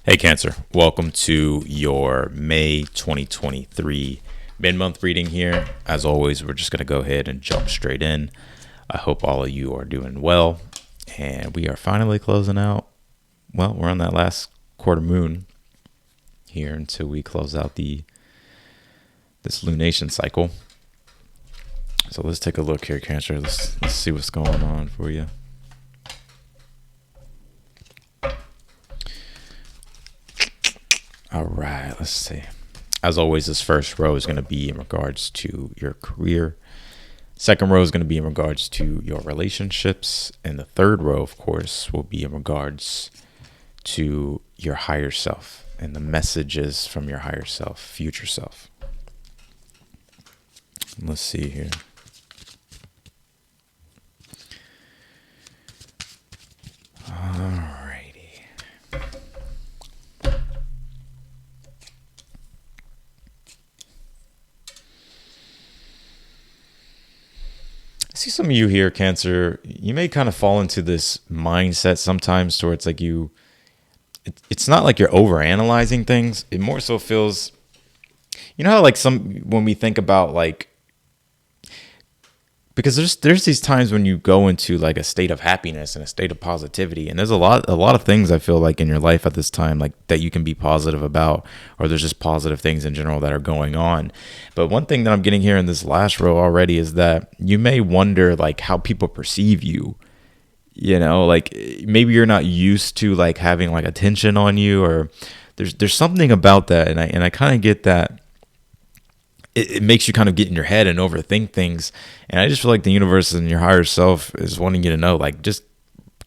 Hey Cancer, welcome to your May 2023 mid-month reading here. As always, we're just going to go ahead and jump straight in. I hope all of you are doing well, and we are finally closing out. Well, we're on that last quarter moon here until we close out this lunation cycle. So let's take a look here, Cancer. Let's see what's going on for you. All right, let's see. As always, this first row is going to be in regards to your career. Second row is going to be in regards to your relationships. And the third row, of course, will be in regards to your higher self and the messages from your higher self, future self. Let's see here. I see some of you here, Cancer. You may kind of fall into this mindset sometimes towards like it's not like you're overanalyzing things. It more so feels, you know how like when we think about like, because there's these times when you go into like a state of happiness and a state of positivity, and there's a lot of things I feel like in your life at this time like that you can be positive about, or there's just positive things in general that are going on. But one thing that I'm getting here in this last row already is that you may wonder like how people perceive you. You know, like maybe you're not used to like having like attention on you, or there's something about that, and I kind of get that. It makes you kind of get in your head and overthink things. And I just feel like the universe and your higher self is wanting you to know, like, just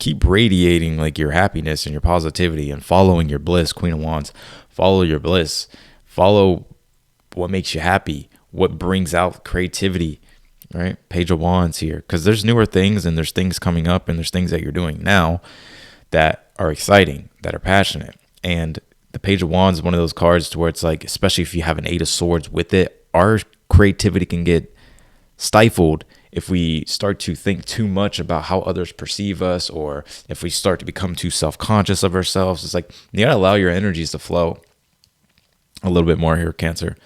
keep radiating like your happiness and your positivity and following your bliss. Queen of Wands, follow your bliss. Follow what makes you happy, what brings out creativity, right? Page of Wands here, because there's newer things and there's things coming up and there's things that you're doing now that are exciting, that are passionate. And the Page of Wands is one of those cards to where it's like, especially if you have an Eight of Swords with it, our creativity can get stifled if we start to think too much about how others perceive us, or if we start to become too self-conscious of ourselves. It's like you gotta allow your energies to flow a little bit more here, Cancer.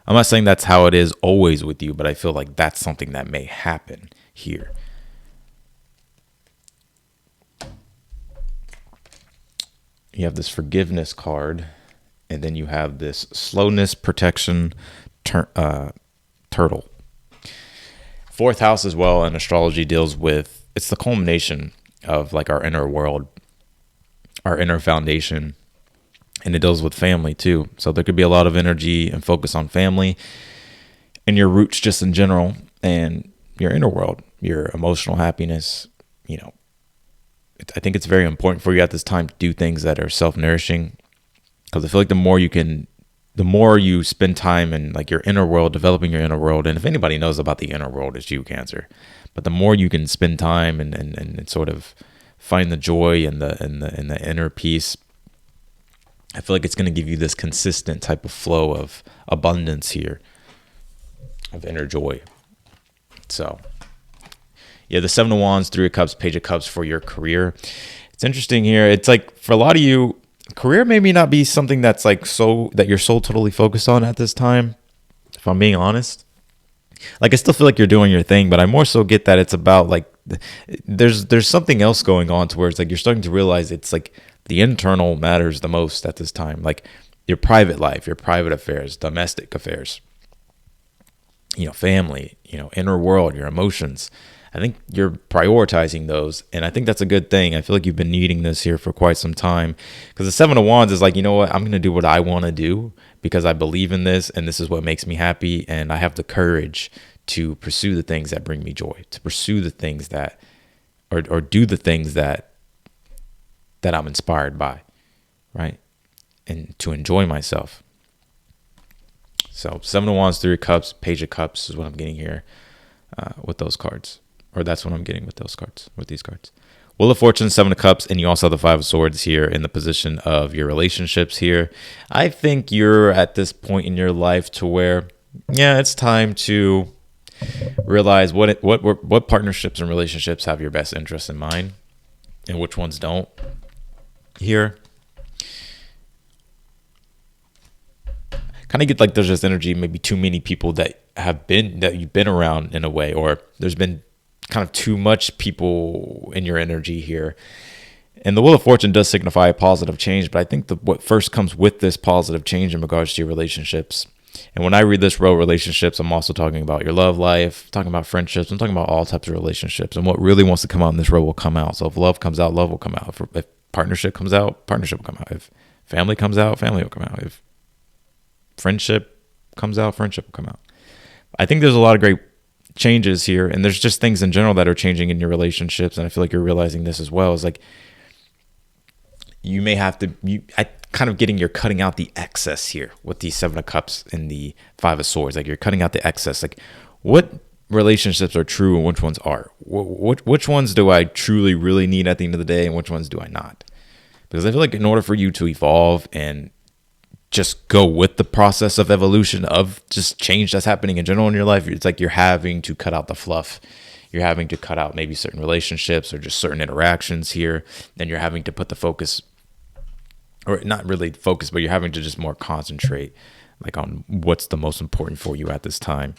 I'm not saying that's how it is always with you, but I feel like that's something that may happen here. You have this forgiveness card, and then you have this slowness, protection, turtle. Fourth house as well in astrology deals with, it's the culmination of like our inner world, our inner foundation, and it deals with family too. So there could be a lot of energy and focus on family and your roots just in general, and your inner world, your emotional happiness. You know, I think it's very important for you at this time to do things that are self-nourishing, because I feel like the more you spend time in like your inner world, developing your inner world, and if anybody knows about the inner world, it's you, Cancer. But the more you can spend time and sort of find the joy and the inner peace, I feel like it's going to give you this consistent type of flow of abundance here, of inner joy. So yeah, the Seven of Wands, Three of Cups, Page of Cups for your career. It's interesting here. It's like for a lot of you, career maybe not be something that's like so that you're so totally focused on at this time, if I'm being honest. Like I still feel like you're doing your thing, but I more so get that it's about like there's something else going on to where it's like you're starting to realize it's like the internal matters the most at this time, like your private life, your private affairs, domestic affairs, you know, family, you know, inner world, your emotions. I think you're prioritizing those, and I think that's a good thing. I feel like you've been needing this here for quite some time, because the Seven of Wands is like, you know what, I'm going to do what I want to do because I believe in this, and this is what makes me happy, and I have the courage to pursue the things that bring me joy, to pursue the things that, or do the things that I'm inspired by, right? And to enjoy myself. So Seven of Wands, Three of Cups, Page of Cups is what I'm getting here with those cards. Or that's what I'm getting with those cards, with these cards. Wheel of Fortune, Seven of Cups, and you also have the Five of Swords here in the position of your relationships here. I think you're at this point in your life to where, yeah, it's time to realize what partnerships and relationships have your best interests in mind and which ones don't here. kind of get like there's this energy, maybe too many people that you've been around in a way, or there's been kind of too much people in your energy here. And the Wheel of Fortune does signify a positive change, but I think what first comes with this positive change in regards to your relationships. And when I read this row, relationships, I'm also talking about your love life, talking about friendships, I'm talking about all types of relationships. And what really wants to come out in this row will come out. So if love comes out, love will come out. If partnership comes out, partnership will come out. If family comes out, family will come out. If friendship comes out, friendship will come out. I think there's a lot of great changes here, and there's just things in general that are changing in your relationships. And I feel like you're realizing this as well. Is like, you may have to, you're cutting out the excess here with the 7 of Cups and the 5 of Swords. Like, you're cutting out the excess. Like, what relationships are true and which ones are? Which ones do I truly, really need at the end of the day, and which ones do I not? Because I feel like in order for you to evolve and just go with the process of evolution, of just change that's happening in general in your life, it's like you're having to cut out the fluff. You're having to cut out maybe certain relationships or just certain interactions here. Then you're having to put the focus, or not really focus, but you're having to just more concentrate like on what's the most important for you at this time.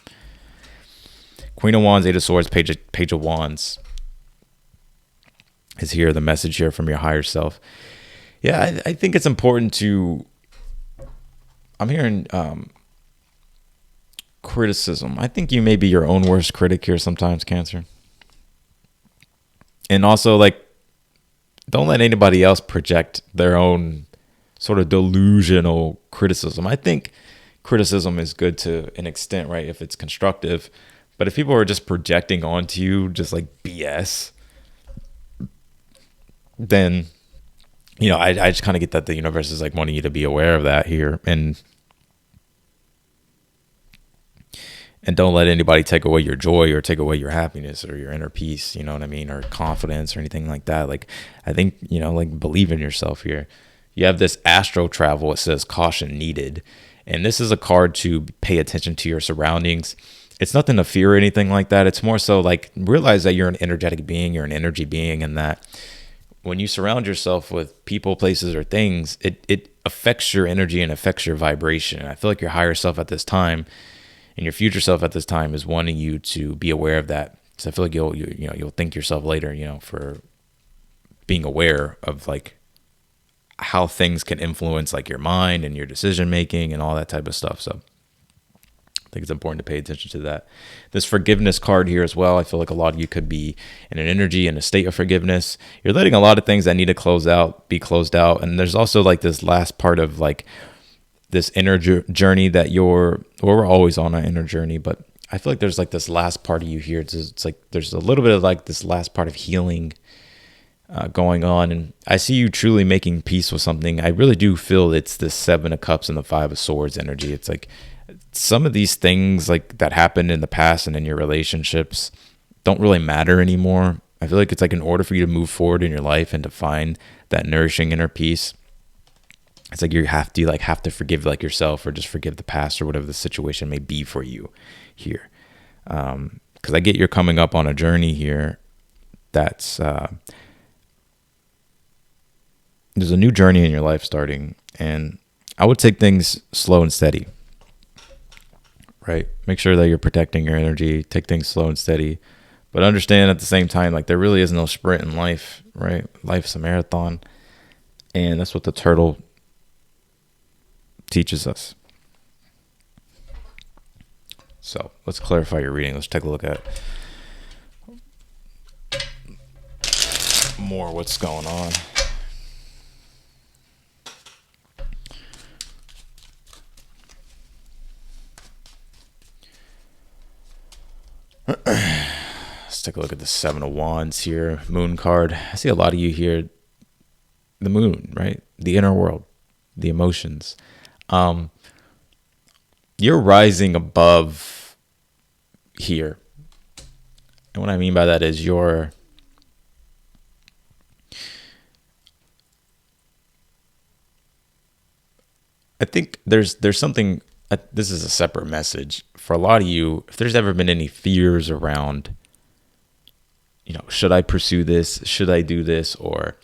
Queen of Wands, 8 of Swords, Page of Wands is here. The message here from your higher self. Yeah, I think it's important to, I'm hearing criticism. I think you may be your own worst critic here sometimes, Cancer. And also, like, don't let anybody else project their own sort of delusional criticism. I think criticism is good to an extent, right? If it's constructive. But if people are just projecting onto you just like BS, then, you know, I just kind of get that the universe is like wanting you to be aware of that here. And don't let anybody take away your joy or take away your happiness or your inner peace, you know what I mean? Or confidence or anything like that. Like, I think, you know, like, believe in yourself here. You have this astro travel. It says caution needed. And this is a card to pay attention to your surroundings. It's nothing to fear or anything like that. It's more so like, realize that you're an energetic being, you're an energy being, and that when you surround yourself with people, places, or things, it affects your energy and affects your vibration. And I feel like your higher self at this time and your future self at this time is wanting you to be aware of that. So I feel like you'll thank yourself later, you know, for being aware of like how things can influence like your mind and your decision making and all that type of stuff. So I think it's important to pay attention to that. This forgiveness card here as well. I feel like a lot of you could be in an energy and a state of forgiveness. You're letting a lot of things that need to be closed out. And there's also like this last part of like this inner journey that we're always on an inner journey, but I feel like there's like this last part of you here. It's like there's a little bit of like this last part of healing going on, and I see you truly making peace with something. I really do feel it's the 7 of Cups and the 5 of Swords energy. It's like some of these things like that happened in the past and in your relationships don't really matter anymore. I feel like it's like in order for you to move forward in your life and to find that nourishing inner peace, it's like you have to forgive like yourself, or just forgive the past or whatever the situation may be for you here. Because I get you're coming up on a journey here that's there's a new journey in your life starting, and I would take things slow and steady, right? Make sure that you're protecting your energy, take things slow and steady, but understand at the same time, like, there really is no sprint in life, right? Life's a marathon, and that's what the turtle teaches us. So let's clarify your reading. Let's take a look at more what's going on. Let's take a look at the 7 of Wands here, Moon card. I see a lot of you here, the moon, right? The inner world, the emotions. You're rising above here. And what I mean by that is I think there's something, this is a separate message for a lot of you. If there's ever been any fears around, you know, should I pursue this? Should I do this? Or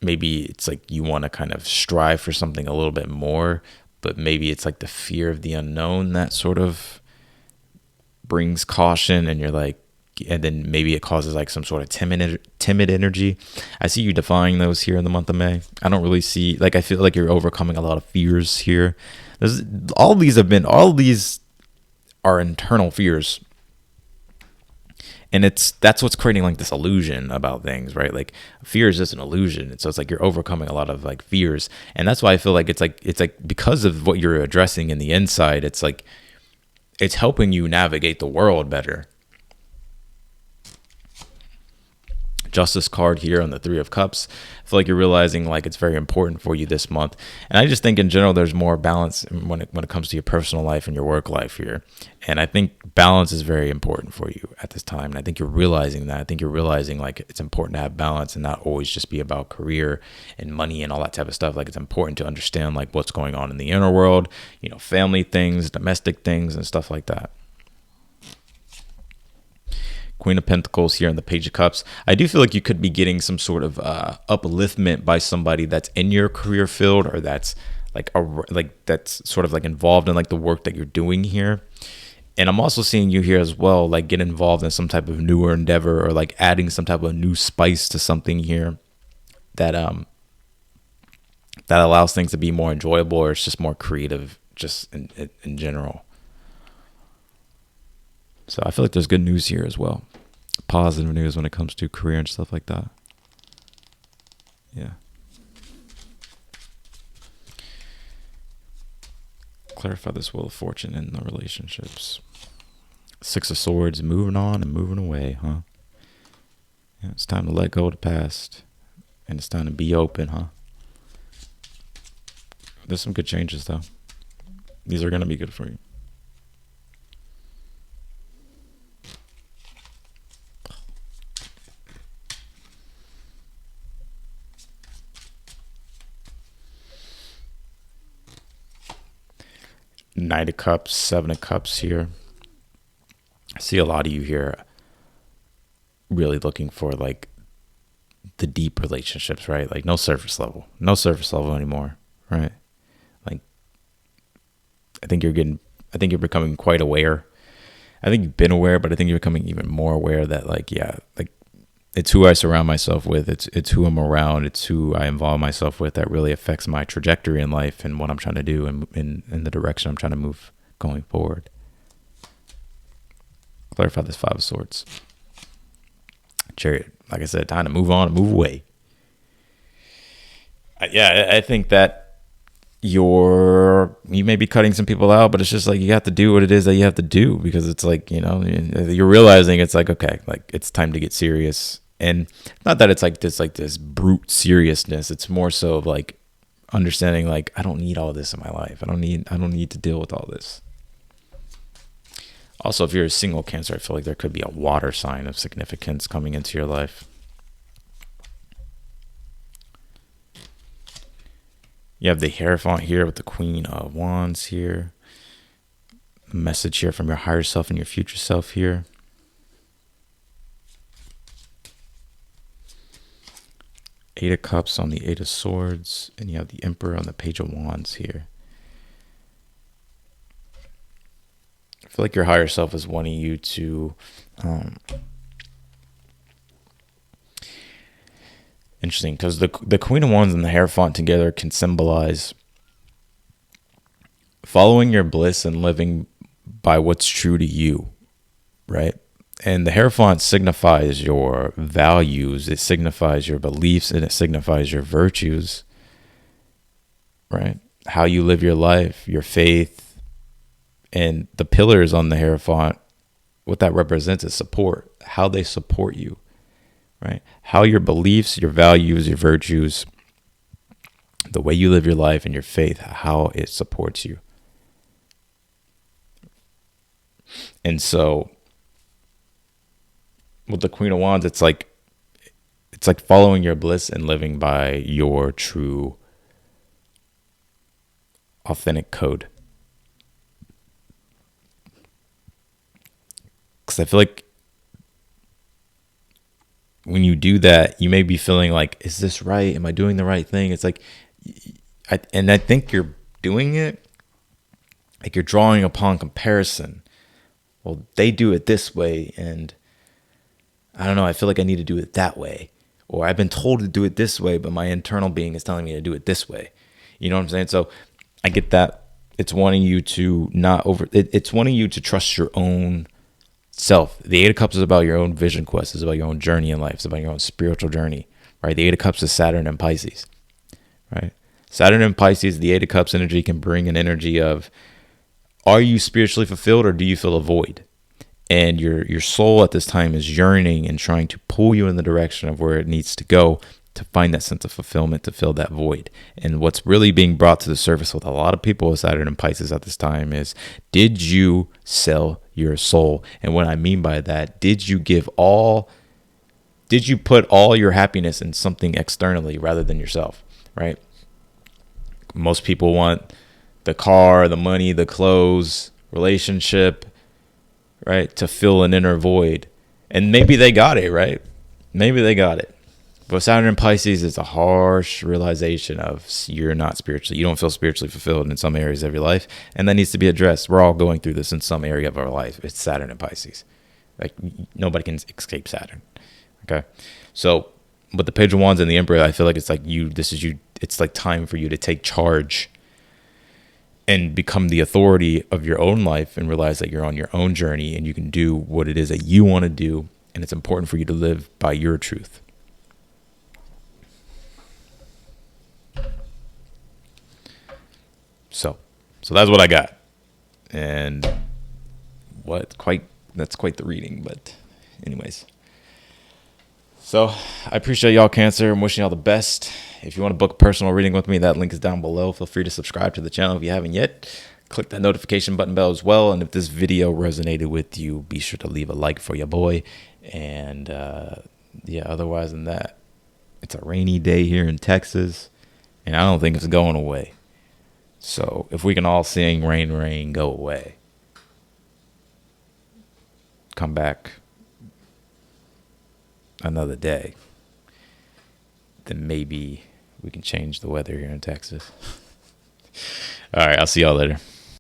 maybe it's like you want to kind of strive for something a little bit more, but maybe it's like the fear of the unknown that sort of brings caution, and you're like, and then maybe it causes like some sort of timid energy. I see you defying those here in the month of May. I don't really see, like, I feel like you're overcoming a lot of fears here. There's, all these are internal fears, and that's what's creating like this illusion about things, right? Like fear is just an illusion, and so it's like you're overcoming a lot of like fears, and that's why I feel like it's like because of what you're addressing in the inside, it's like it's helping you navigate the world better. Justice card here on the Three of Cups. I feel like you're realizing like it's very important for you this month, and I just think in general there's more balance when it comes to your personal life and your work life here, and I think balance is very important for you at this time, and I think you're realizing that. I think you're realizing like it's important to have balance and not always just be about career and money and all that type of stuff. Like it's important to understand like what's going on in the inner world, you know, family things, domestic things, and stuff like that. Queen of Pentacles here and the Page of Cups. I do feel like you could be getting some sort of upliftment by somebody that's in your career field, or that's that's sort of like involved in like the work that you're doing here. And I'm also seeing you here as well, like get involved in some type of newer endeavor, or like adding some type of new spice to something here that that allows things to be more enjoyable, or it's just more creative, just in general. So I feel like there's good news here as well. Positive news when it comes to career and stuff like that. Yeah. Clarify this Wheel of Fortune in the relationships. Six of Swords, moving on and moving away, huh? Yeah, it's time to let go of the past. And it's time to be open, huh? There's some good changes, though. These are going to be good for you. Knight of Cups, Seven of Cups here. I see a lot of you here really looking for like the deep relationships, right? Like no surface level anymore, right? Like I think you're becoming quite aware. I think you've been aware, but I think you're becoming even more aware that like, yeah, like it's who I surround myself with. It's who I'm around. It's who I involve myself with that really affects my trajectory in life and what I'm trying to do and in the direction I'm trying to move going forward. Clarify this Five of Swords. Chariot, like I said, time to move on and move away. I think that you may be cutting some people out, but it's just like you have to do what it is that you have to do, because it's like, you know, you're realizing it's like, okay, like it's time to get serious. And not that it's like this brute seriousness. It's more so of like understanding like I don't need all this in my life. I don't need to deal with all this. Also, if you're a single Cancer, I feel like there could be a water sign of significance coming into your life. You have the Hierophant here with the Queen of Wands here. A message here from your higher self and your future self here. Eight of Cups on the Eight of Swords. And you have the Emperor on the Page of Wands here. I feel like your higher self is wanting you to interesting, because the Queen of Wands and the Hierophant together can symbolize following your bliss and living by what's true to you, right? And the Hierophant signifies your values, it signifies your beliefs, and it signifies your virtues, right? How you live your life, your faith. And the pillars on the Hierophant, what that represents is support, how they support you, right? How your beliefs, your values, your virtues, the way you live your life and your faith, how it supports you. And so with the Queen of Wands, it's like following your bliss and living by your true authentic code. Because I feel like when you do that, you may be feeling like, is this right? Am I doing the right thing? It's like, and I think you're doing it, like you're drawing upon comparison. Well, they do it this way, and I don't know, I feel like I need to do it that way. Or I've been told to do it this way, but my internal being is telling me to do it this way. You know what I'm saying? So I get that. It's wanting you to it's wanting you to trust your own self. The Eight of Cups is about your own vision quest. It's about your own journey in life. It's about your own spiritual journey, right? The Eight of Cups is Saturn and Pisces, right? Saturn and Pisces, the Eight of Cups energy can bring an energy of, are you spiritually fulfilled or do you feel a void? And your soul at this time is yearning and trying to pull you in the direction of where it needs to go to find that sense of fulfillment, to fill that void. And what's really being brought to the surface with a lot of people with Saturn and Pisces at this time is, did you sell your soul? And what I mean by that, did you put all your happiness in something externally rather than yourself, right? Most people want the car, the money, the clothes, relationship, right, to fill an inner void. And maybe they got it, right? Maybe they got it. But Saturn and Pisces is a harsh realization of you don't feel spiritually fulfilled in some areas of your life, and that needs to be addressed. We're all going through this in some area of our life. It's Saturn and Pisces. Like, nobody can escape Saturn. Okay? So, but the Page of Wands and the Emperor, I feel like it's like it's like time for you to take charge and become the authority of your own life and realize that you're on your own journey and you can do what it is that you want to do, and it's important for you to live by your truth. So that's what I got. And that's quite the reading, but anyways. So I appreciate y'all, Cancer. I'm wishing y'all the best. If you want to book a personal reading with me, that link is down below. Feel free to subscribe to the channel if you haven't yet. Click that notification button bell as well. And if this video resonated with you, be sure to leave a like for your boy. And otherwise than that, it's a rainy day here in Texas, and I don't think it's going away. So if we can all sing Rain, Rain, Go Away, come back another day, then maybe we can change the weather here in Texas. All right, I'll see y'all later.